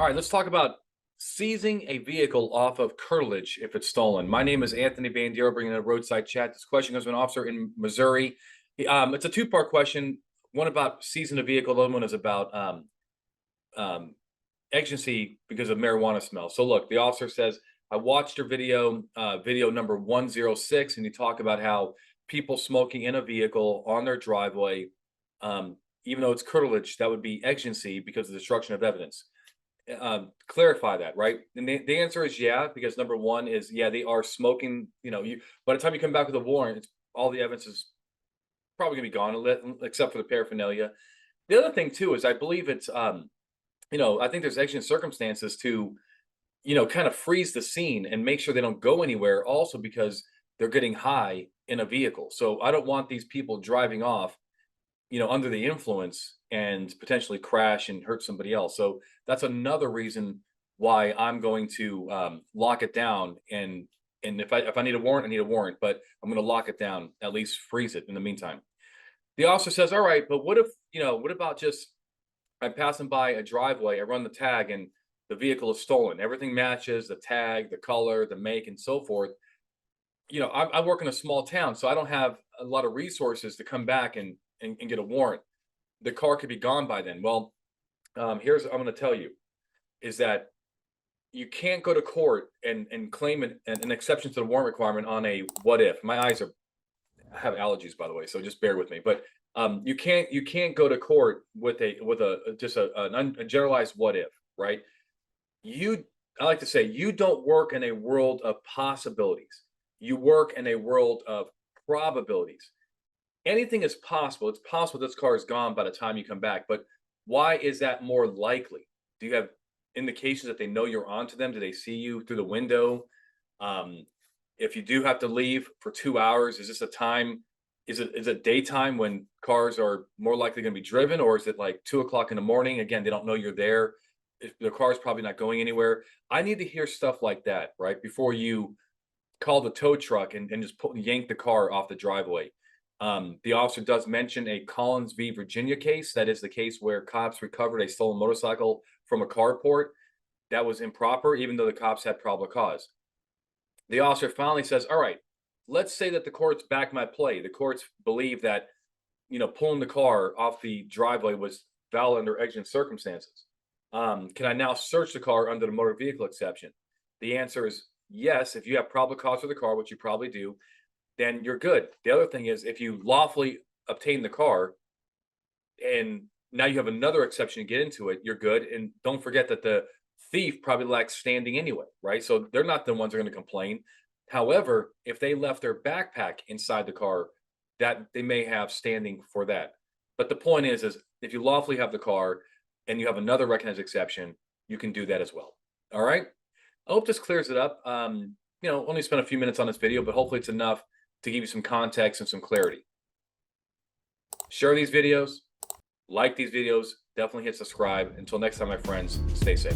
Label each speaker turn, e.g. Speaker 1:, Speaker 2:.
Speaker 1: All right, let's talk about seizing a vehicle off of curtilage if it's stolen. My name is Anthony Bandiero, bringing in a roadside chat. This question goes to an officer in Missouri. It's a two-part question. One about seizing a vehicle. The other one is about um, exigency because of marijuana smell. So look, the officer says, I watched your video, video number 106, and you talk about how people smoking in a vehicle on their driveway, even though it's curtilage, that would be exigency because of destruction of evidence. Clarify that, right? And the answer is yeah, because number one is yeah, they are smoking. You by the time you come back with a warrant, all the evidence is probably gonna be gone, except for the paraphernalia. The other thing too is I believe it's I think there's exigent circumstances to kind of freeze the scene and make sure they don't go anywhere. Also because they're getting high in a vehicle, so I don't want these people driving off under the influence and potentially crash and hurt somebody else. So that's another reason why I'm going to lock it down. And if I need a warrant, I need a warrant, but I'm going to lock it down, at least freeze it in the meantime. The officer says, all right, but what about just I'm passing by a driveway, I run the tag and the vehicle is stolen. Everything matches the tag, the color, the make, and so forth. I work in a small town, so I don't have a lot of resources to come back and get a warrant. The car could be gone by then. Well, here's what I'm going to tell you is that you can't go to court and claim an exception to the warrant requirement on a what if. My eyes I have allergies, by the way, so just bear with me. But you can't go to court with a generalized what if, right? I like to say you don't work in a world of possibilities. You work in a world of probabilities. Anything is possible. It's possible this car is gone by the time you come back, but why is that more likely? Do you have indications that they know you're onto them? Do they see you through the window? If you do have to leave for 2 hours, is this a time? Is it daytime when cars are more likely going to be driven, or is it like 2 o'clock in the morning? Again, they don't know you're there. If the car's probably not going anywhere. I need to hear stuff like that, right? Before you call the tow truck and just yank the car off the driveway. The officer does mention a Collins v. Virginia case. That is the case where cops recovered a stolen motorcycle from a carport. That was improper, even though the cops had probable cause. The officer finally says, all right, let's say that the courts back my play. The courts believe that, pulling the car off the driveway was valid under exigent circumstances. Can I now search the car under the motor vehicle exception? The answer is yes. If you have probable cause for the car, which you probably do, then you're good. The other thing is if you lawfully obtain the car and now you have another exception to get into it, you're good. And don't forget that the thief probably lacks standing anyway, right? So they're not the ones that are going to complain. However, if they left their backpack inside the car, that they may have standing for that. But the point is if you lawfully have the car and you have another recognized exception, you can do that as well. All right. I hope this clears it up. Only spent a few minutes on this video, but hopefully it's enough to give you some context and some clarity. Share these videos, like these videos, definitely hit subscribe. Until next time, my friends, stay safe.